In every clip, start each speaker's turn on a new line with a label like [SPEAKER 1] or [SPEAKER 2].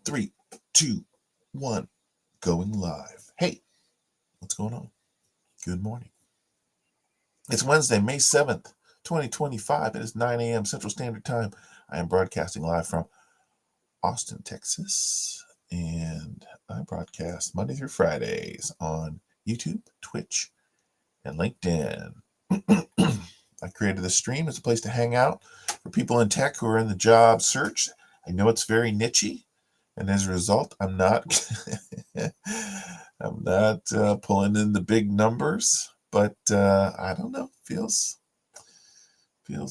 [SPEAKER 1] Three, two, one, going live. Hey, what's going on? Good morning. It's Wednesday, May 7th, 2025. It is 9 a.m. Central Standard Time. I am broadcasting live from Austin, Texas. And I broadcast Monday through Fridays on YouTube, Twitch, and LinkedIn. I created this stream as a place to hang out for people in tech who are in the job search. I know it's very nichey. And as a result, I'm not pulling in the big numbers, but I don't know. Feels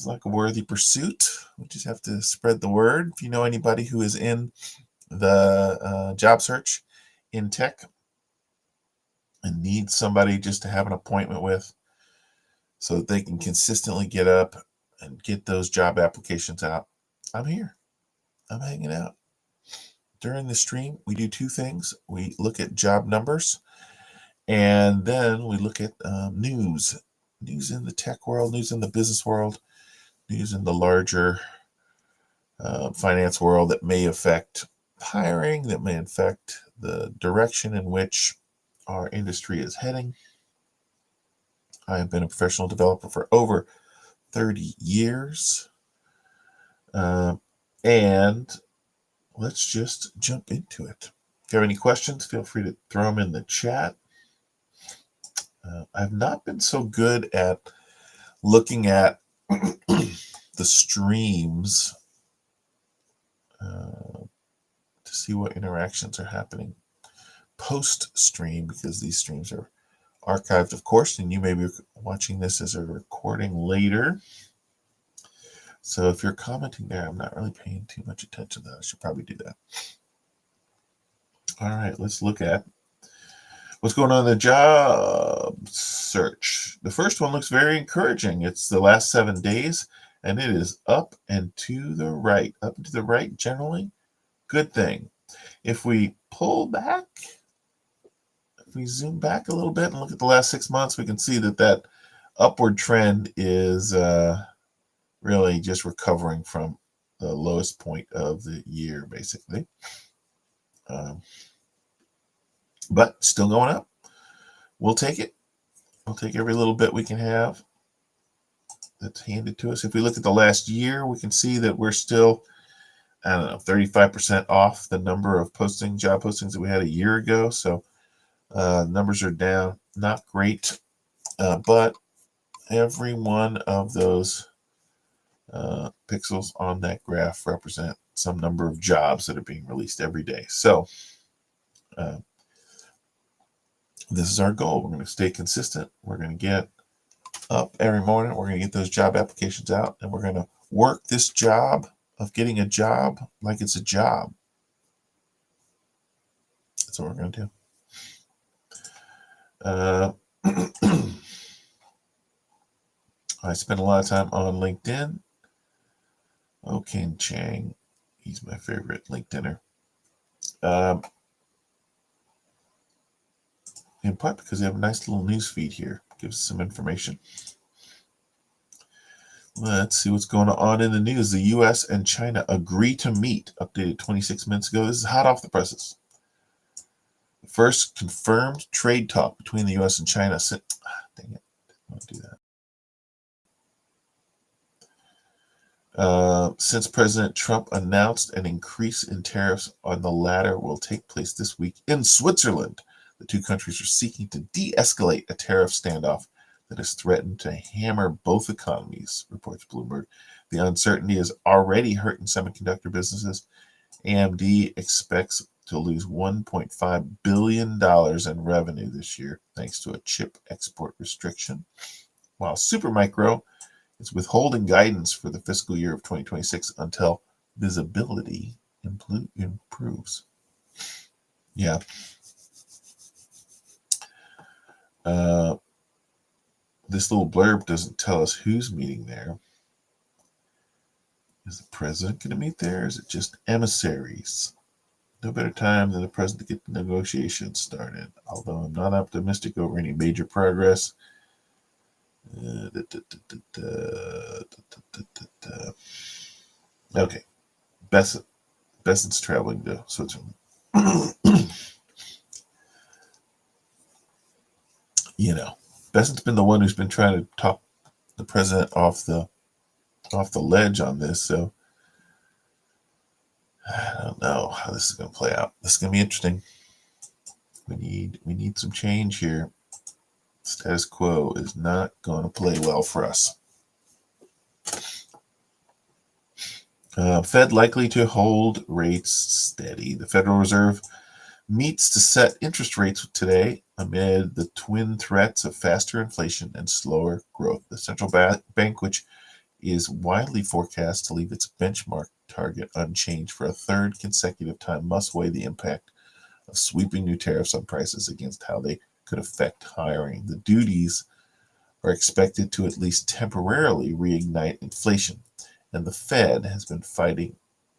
[SPEAKER 1] like a worthy pursuit. We just have to spread the word. If you know anybody who is in the job search in tech and needs somebody just to have an appointment with, so that they can consistently get up and get those job applications out, I'm here. I'm hanging out. During the stream, we do two things. We look at job numbers, and then we look at news in the tech world, news in the business world, news in the larger finance world that may affect hiring, that may affect the direction in which our industry is heading. I have been a professional developer for over 30 years, and let's just jump into it. If you have any questions, feel free to throw them in the chat. I've not been so good at looking at the streams to see what interactions are happening post-stream, because these streams are archived, of course, and you may be watching this as a recording later. So if you're commenting there, I'm not really paying too much attention to that. I should probably do that. All right, let's look at what's going on in the job search. The first one looks very encouraging. It's the last 7 days, and it is up and to the right. Up and to the right, generally, good thing. If we pull back, if we zoom back a little bit and look at the last 6 months, we can see that upward trend is really just recovering from the lowest point of the year, basically. But still going up. We'll take it. We'll take every little bit we can have that's handed to us. If we look at the last year, we can see that we're still, 35% off the number of job postings that we had a year ago. So numbers are down. Not great. But every one of those pixels on that graph represent some number of jobs that are being released every day. So this is our goal. We're going to stay consistent. We're going to get up every morning. We're going to get those job applications out, and we're going to work this job of getting a job like it's a job. That's what we're going to do. I spend a lot of time on LinkedIn. Ken Chang, he's my favorite LinkedIner. In part because they have a nice little news feed here. Gives us some information. Let's see what's going on in the news. The U.S. and China agree to meet. Updated 26 minutes ago. This is hot off the presses. The first confirmed trade talk between the U.S. and China. Dang it. Didn't want to do that. Since President Trump announced an increase in tariffs on the latter will take place this week in Switzerland. The two countries are seeking to de-escalate a tariff standoff that has threatened to hammer both economies, reports Bloomberg. The uncertainty is already hurting semiconductor businesses. AMD expects to lose $1.5 billion in revenue this year thanks to a chip export restriction, while Supermicro is withholding guidance for the fiscal year of 2026 until visibility improves. Yeah. This little blurb doesn't tell us who's meeting there. Is the president going to meet there? Is it just emissaries? No better time than the president to get the negotiations started, although I'm not optimistic over any major progress. Okay. Besson's traveling to Switzerland. You know, Besson's been the one who's been trying to talk the president off the ledge on this. So I don't know how this is going to play out. This is going to be interesting. We need some change here. Status quo is not going to play well for us. Fed likely to hold rates steady. The Federal Reserve meets to set interest rates today amid the twin threats of faster inflation and slower growth. The central bank, which is widely forecast to leave its benchmark target unchanged for a third consecutive time, must weigh the impact of sweeping new tariffs on prices against how they could affect hiring. The duties are expected to at least temporarily reignite inflation, and the Fed has been fighting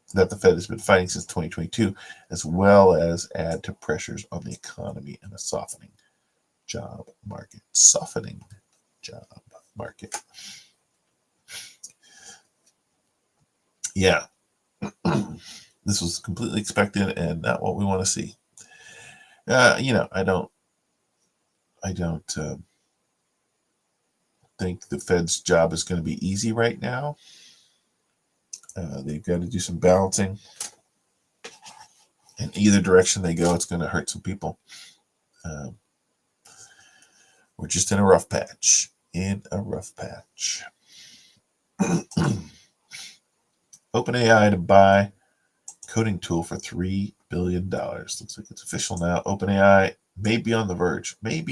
[SPEAKER 1] since 2022, as well as add to pressures on the economy and a softening job market. Yeah, this was completely expected and not what we want to see. I don't think the Fed's job is going to be easy right now. They've got to do some balancing. In either direction they go, it's going to hurt some people. We're just in a rough patch. OpenAI to buy coding tool for $3 billion. Looks like it's official now. OpenAI may be on the verge. Wait,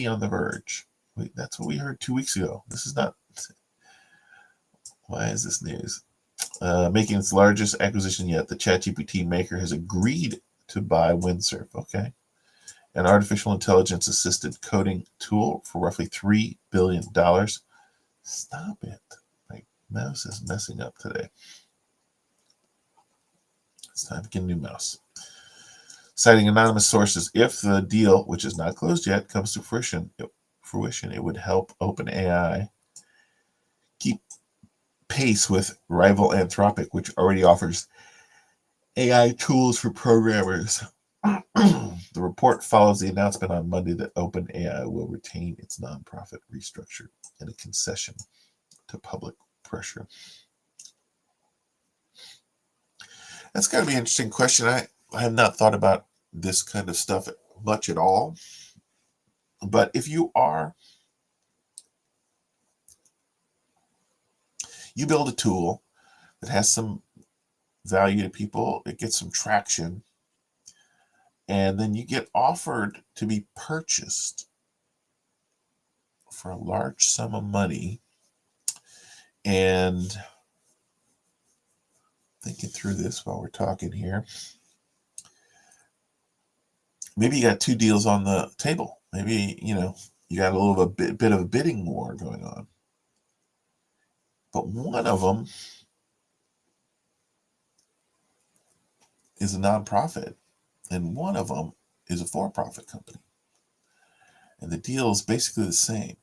[SPEAKER 1] that's what we heard 2 weeks ago. This is not. Why is this news? Making its largest acquisition yet, the ChatGPT maker has agreed to buy Windsurf. Okay. An artificial intelligence assisted coding tool for roughly $3 billion. Stop it. My mouse is messing up today. It's time to get a new mouse. Citing anonymous sources, if the deal, which is not closed yet, comes to fruition, it would help OpenAI keep pace with rival Anthropic, which already offers AI tools for programmers. The report follows the announcement on Monday that OpenAI will retain its nonprofit restructure in a concession to public pressure. That's got to be an interesting question. I have not thought about this kind of stuff much at all. But if you build a tool that has some value to people, it gets some traction, and then you get offered to be purchased for a large sum of money, and thinking through this while we're talking here, maybe you got two deals on the table. Maybe, you got a little bit of a bidding war going on. But one of them is a nonprofit, and one of them is a for-profit company. And the deal is basically the same.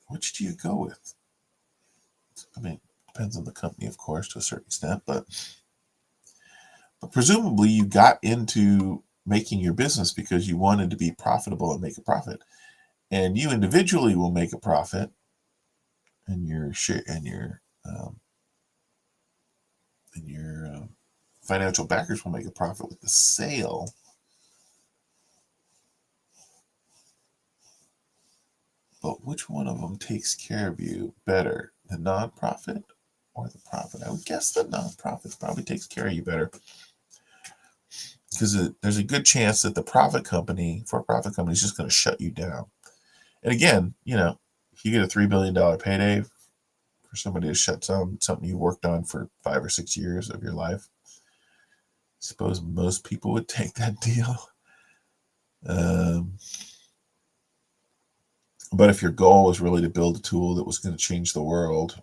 [SPEAKER 1] Which do you go with? I mean, depends on the company, of course, to a certain extent, but presumably you got into making your business because you wanted to be profitable and make a profit. And you individually will make a profit, and your financial backers will make a profit with the sale. But which one of them takes care of you better, the nonprofit or the profit? I would guess the nonprofit probably takes care of you better, because there's a good chance that the for-profit company is just going to shut you down. And again, if you get a $3 billion payday for somebody to shut down something you worked on for 5 or 6 years of your life, I suppose most people would take that deal. But if your goal was really to build a tool that was going to change the world,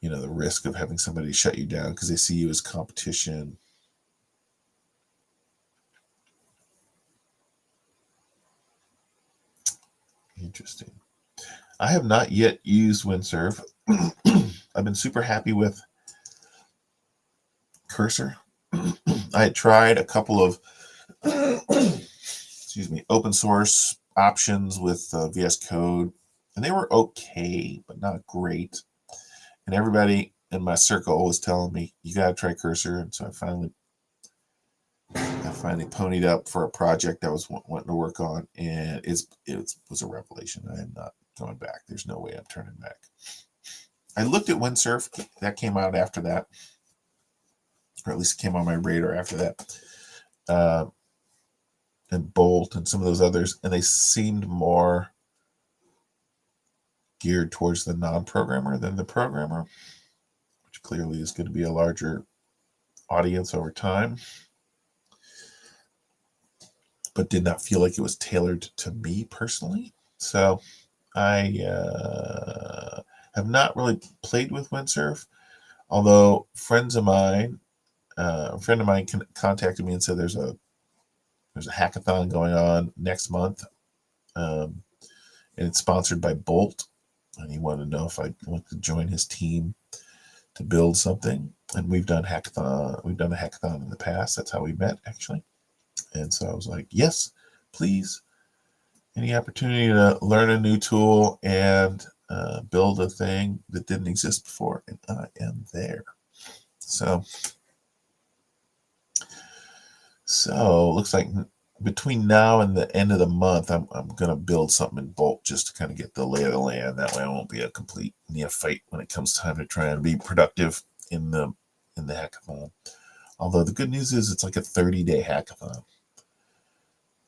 [SPEAKER 1] the risk of having somebody shut you down because they see you as competition. Interesting. I have not yet used Windsurf. I've been super happy with Cursor. I had tried a couple of open source options with VS Code, and they were okay, but not great. And everybody in my circle was telling me, you got to try Cursor. And so I finally ponied up for a project I was wanting to work on, and it was a revelation. I am not going back. There's no way I'm turning back. I looked at Windsurf. That came out after that, or at least it came on my radar after that. And Bolt and some of those others, and they seemed more geared towards the non-programmer than the programmer, which clearly is going to be a larger audience over time, but did not feel like it was tailored to me personally. So I have not really played with Windsurf, although a friend of mine contacted me and said there's a hackathon going on next month, and it's sponsored by Bolt, and he wanted to know if I wanted to join his team to build something. And we've done a hackathon in the past. That's how we met, actually. And so I was like, yes, please. Any opportunity to learn a new tool and build a thing that didn't exist before, and I am there. So looks like between now and the end of the month, I'm going to build something in Bolt just to kind of get the lay of the land. That way I won't be a complete neophyte when it comes time to try and be productive in the hackathon. Although the good news is it's like a 30-day hackathon,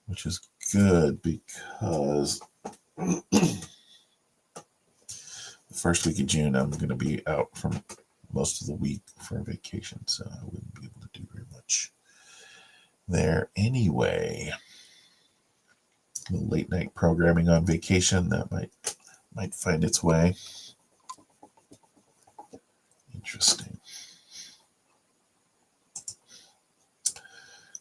[SPEAKER 1] which is good because the first week of June, I'm going to be out from most of the week for a vacation, so I wouldn't be able to do very much there anyway. The late night programming on vacation, that might find its way. Interesting.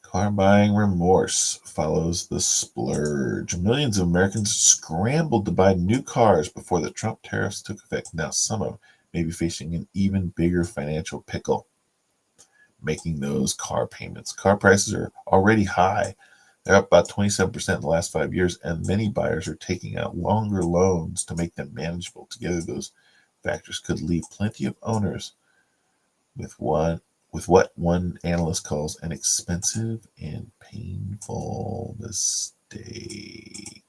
[SPEAKER 1] Car buying remorse follows the splurge. Millions of Americans scrambled to buy new cars before the Trump tariffs took effect. Now some of them may be facing an even bigger financial pickle, making those car payments. Car prices are already high. They're up about 27% in the last 5 years, and many buyers are taking out longer loans to make them manageable. Together, those factors could leave plenty of owners with what one analyst calls an expensive and painful mistake.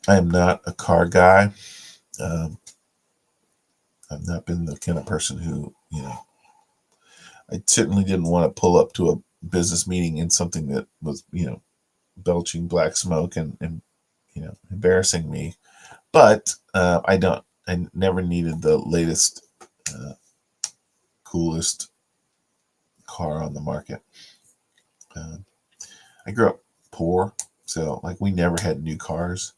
[SPEAKER 1] I am not a car guy. I've not been the kind of person who, I certainly didn't want to pull up to a business meeting in something that was, belching black smoke and embarrassing me. But I never needed the latest, coolest car on the market. I grew up poor, so we never had new cars.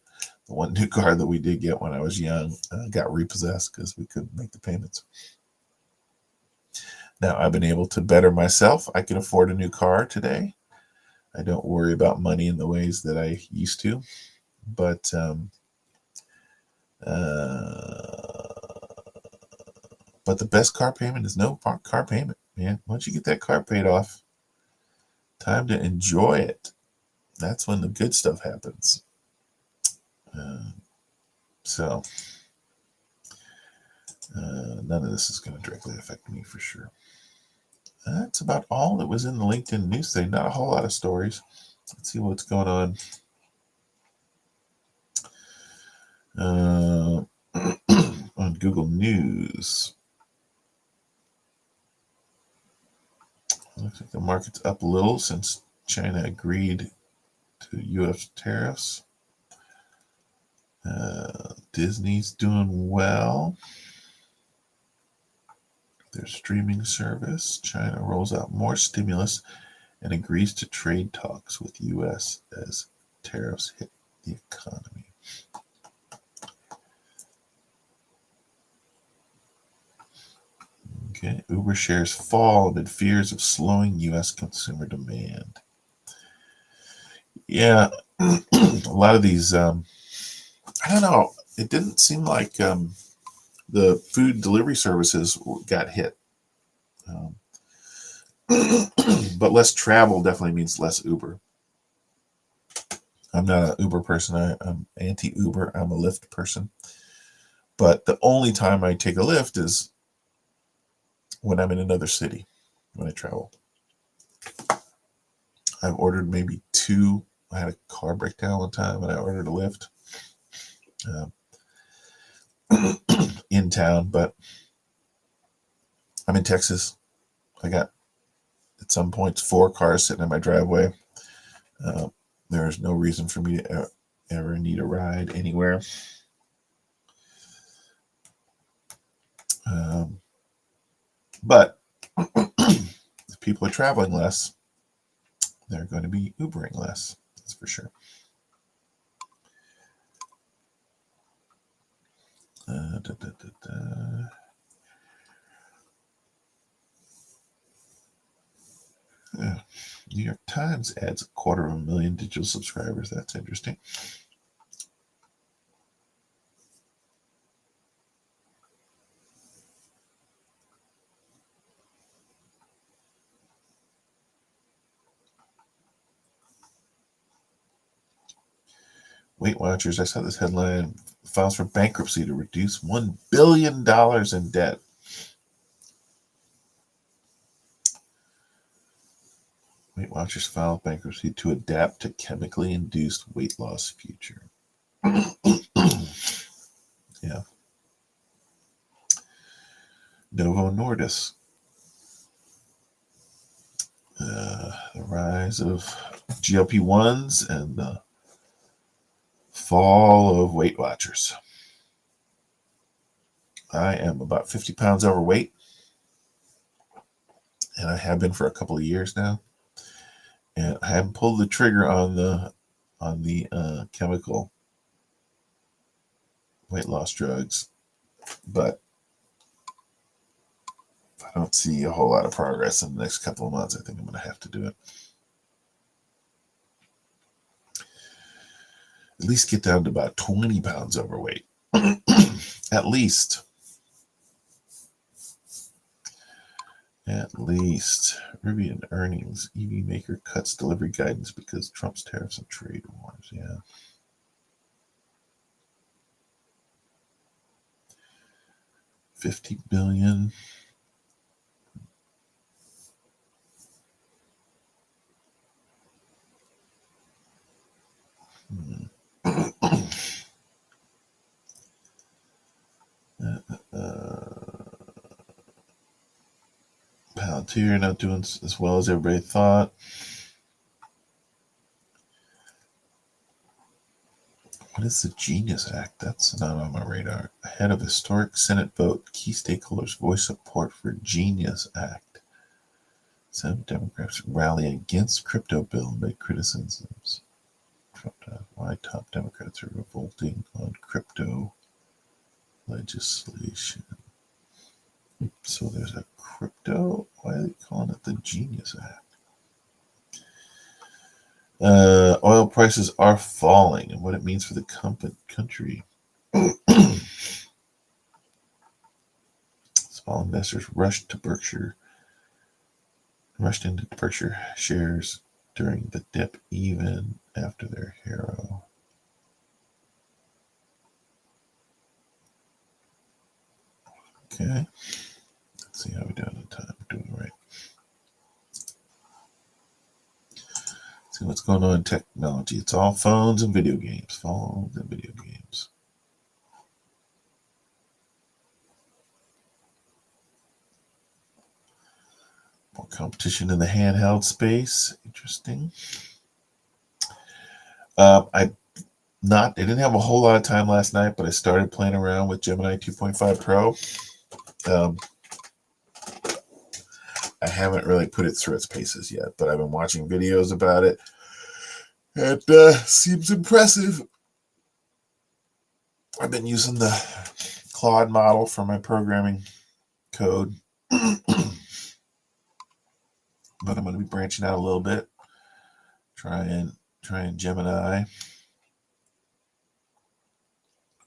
[SPEAKER 1] The one new car that we did get when I was young got repossessed because we couldn't make the payments. Now I've been able to better myself. I can afford a new car today. I don't worry about money in the ways that I used to. But the best car payment is no car payment, man. Once you get that car paid off, time to enjoy it. That's when the good stuff happens. None of this is going to directly affect me for sure. That's about all that was in the LinkedIn news today. Not a whole lot of stories. Let's see what's going on. On Google News. Looks like the market's up a little since China agreed to U.S. tariffs. Disney's doing well. Their streaming service. China rolls out more stimulus and agrees to trade talks with U.S. as tariffs hit the economy. Okay, Uber shares fall amid fears of slowing U.S. consumer demand. Yeah, a lot of these I don't know. It didn't seem like the food delivery services got hit. Um, but less travel definitely means less Uber. I'm not an Uber person. I'm anti-Uber. I'm a Lyft person. But the only time I take a Lyft is when I'm in another city, when I travel. I've ordered maybe two. I had a car breakdown one time and I ordered a Lyft in town, but I'm in Texas. I got, at some points, 4 cars sitting in my driveway. There's no reason for me to ever need a ride anywhere. But if people are traveling less, they're going to be Ubering less. That's for sure. Yeah. New York Times adds 250,000 digital subscribers. That's interesting. Weight Watchers, I saw this headline, files for bankruptcy to reduce $1 billion in debt. Weight Watchers filed bankruptcy to adapt to chemically induced weight loss future. Yeah. Novo Nordisk. The rise of GLP-1s and the fall of Weight Watchers. I am about 50 pounds overweight, and I have been for a couple of years now. And I haven't pulled the trigger on the chemical weight loss drugs, but if I don't see a whole lot of progress in the next couple of months, I think I'm going to have to do it. At least get down to about 20 pounds overweight. At least. At least. Rivian earnings. EV maker cuts delivery guidance because Trump's tariffs and trade wars. Yeah. $50 billion. Palantir not doing as well as everybody thought. What is the Genius Act? That's not on my radar. Ahead of historic Senate vote, key stakeholders voice support for Genius Act. Some Democrats rally against crypto bill amid criticisms. Why top Democrats are revolting on crypto legislation. So there's a crypto. Why are they calling it the Genius Act? Oil prices are falling, and what it means for the country. Small investors rushed into Berkshire shares during the dip, even after their hero. Okay, let's see how we do on time. We're doing right. See what's going on in technology. It's all phones and video games. Phones and video games. More competition in the handheld space. Interesting. I didn't have a whole lot of time last night, but I started playing around with Gemini 2.5 Pro. I haven't really put it through its paces yet, but I've been watching videos about it. It seems impressive. I've been using the Claude model for my programming code, but I'm going to be branching out a little bit. Trying Gemini.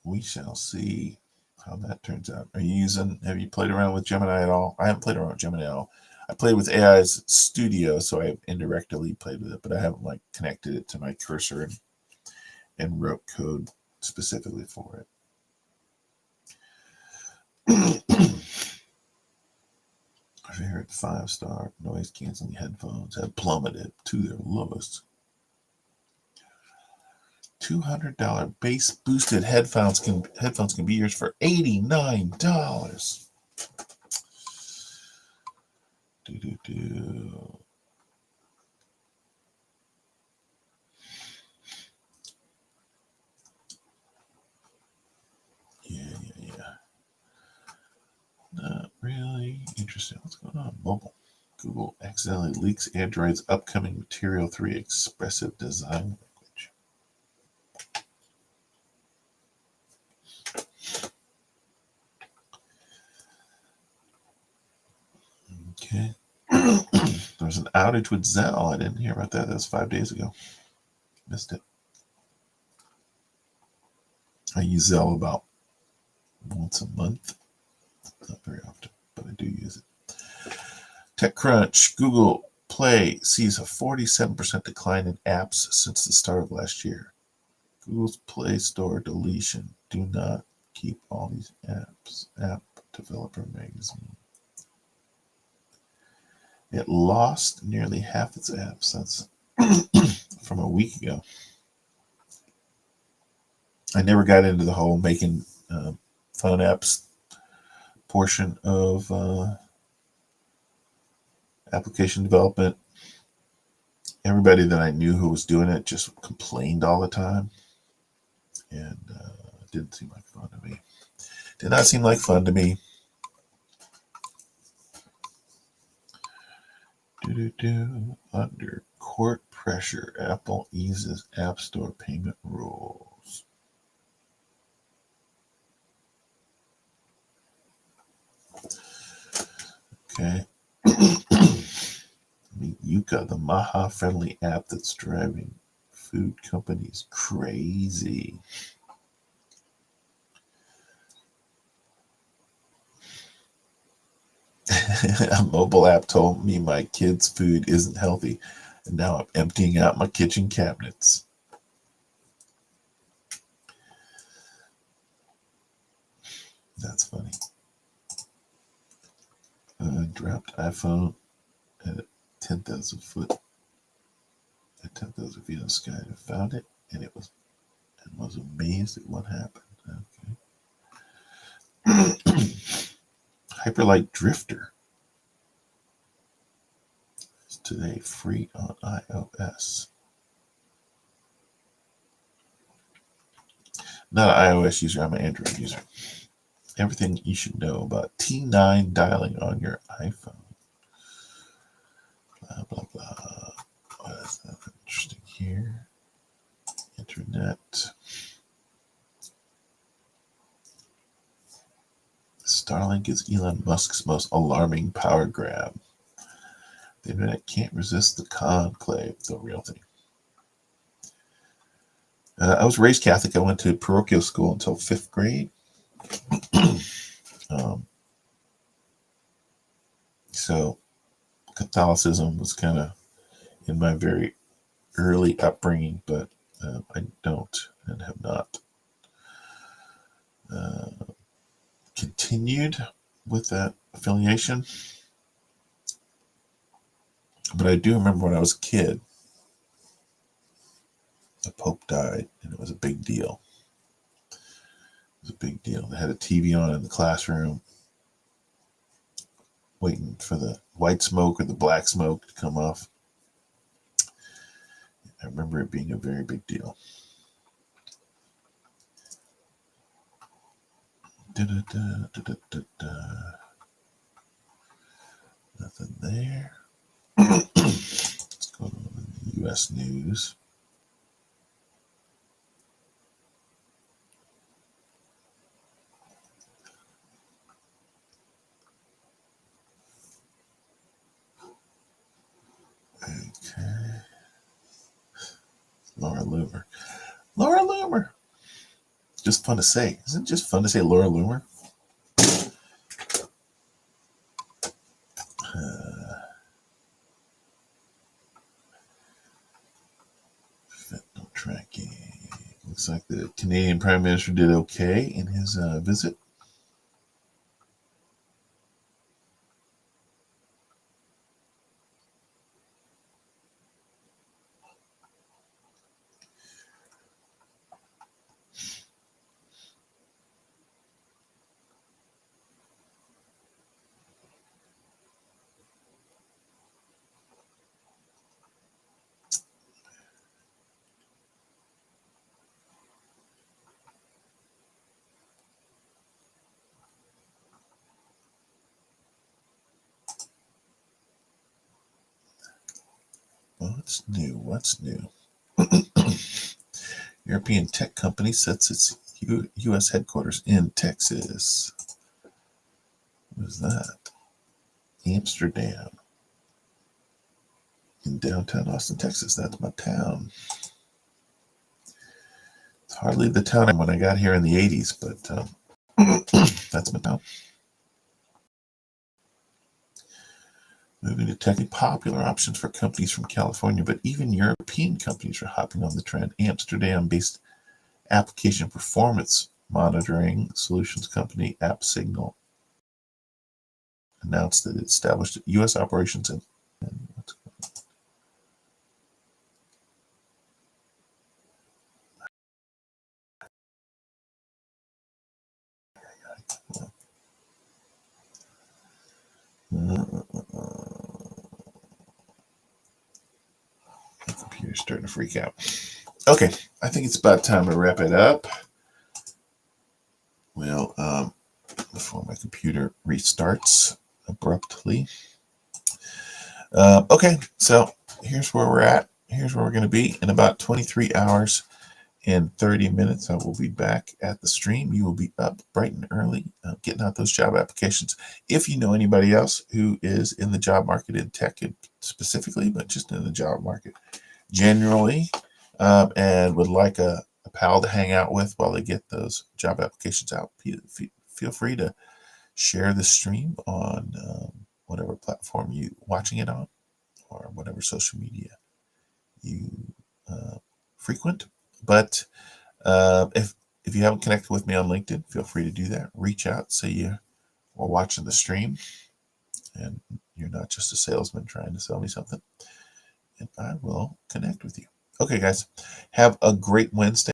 [SPEAKER 1] we shall see how that turns out. Have you played around with Gemini at all? I haven't played around with Gemini at all. I played with AI's Studio, so I indirectly played with it, but I haven't like connected it to my cursor and wrote code specifically for it. My favorite 5-star noise canceling headphones have plummeted to their lowest. $200 bass boosted headphones can be yours for $89. Yeah. Not really interesting. What's going on? Mobile. Google accidentally leaks Android's upcoming Material 3 expressive design language. Okay. There was an outage with Zell. I didn't hear about that. That was 5 days ago. Missed it. I use Zell about once a month. Not very often, but I do use it. TechCrunch. Google Play sees a 47% decline in apps since the start of last year. Google's Play Store deletion. Do not keep all these apps. App Developer Magazine. It lost nearly half its apps. That's from a week ago. I never got into the whole making phone apps portion of application development. Everybody that I knew who was doing it just complained all the time, and it didn't seem like fun to me. Did not seem like fun to me. Under court pressure, Apple eases App Store payment rules. Okay. Meet Yuka, the Maha-friendly app that's driving food companies crazy. A mobile app told me my kids' food isn't healthy, and now I'm emptying out my kitchen cabinets. That's funny. Dropped iPhone at 10,000 foot. At 10,000 feet in the sky, I found it, and was amazed at what happened. Okay. Hyperlight Drifter is today free on iOS. Not an iOS user, I'm an Android user. Everything you should know about T9 dialing on your iPhone. Blah, blah, blah. What is that interesting here? Internet. Starlink is Elon Musk's most alarming power grab. The internet can't resist the conclave, the real thing. I was raised Catholic. I went to parochial school until 5th grade. So Catholicism was kind of in my very early upbringing, but I don't and have not continued with that affiliation. But I do remember when I was a kid, the Pope died, and it was a big deal. It was a big deal. They had a TV on in the classroom, waiting for the white smoke or the black smoke to come off. I remember it being a very big deal. Nothing there. What's going on in the U.S. news? Okay. Laura Loomer. Just fun to say. Isn't it just fun to say Laura Loomer? Fentanyl tracking. Looks like the Canadian Prime Minister did okay in his visit. What's new? What's new? European tech company sets its U.S. headquarters in Texas. What is that? Amsterdam. In downtown Austin, Texas. That's my town. It's hardly the town when I got here in the 80s, but that's my town. Moving to tech, popular options for companies from California, but even European companies are hopping on the trend. Amsterdam-based application performance monitoring solutions company AppSignal announced that it established U.S. operations in my computer's starting to freak out. Okay, I think it's about time to wrap it up. Well, before my computer restarts abruptly. Okay, so here's where we're at. Here's where we're going to be in about 23 hours and 30 minutes. I will be back at the stream. You will be up bright and early, getting out those job applications. If you know anybody else who is in the job market in tech specifically, but just in the job market generally, and would like a pal to hang out with while they get those job applications out, feel free to share the stream on whatever platform you watching it on, or whatever social media you frequent. But if you haven't connected with me on LinkedIn, feel free to do that. Reach out, say you are watching the stream and you're not just a salesman trying to sell me something, and I will connect with you. Okay, guys, have a great Wednesday.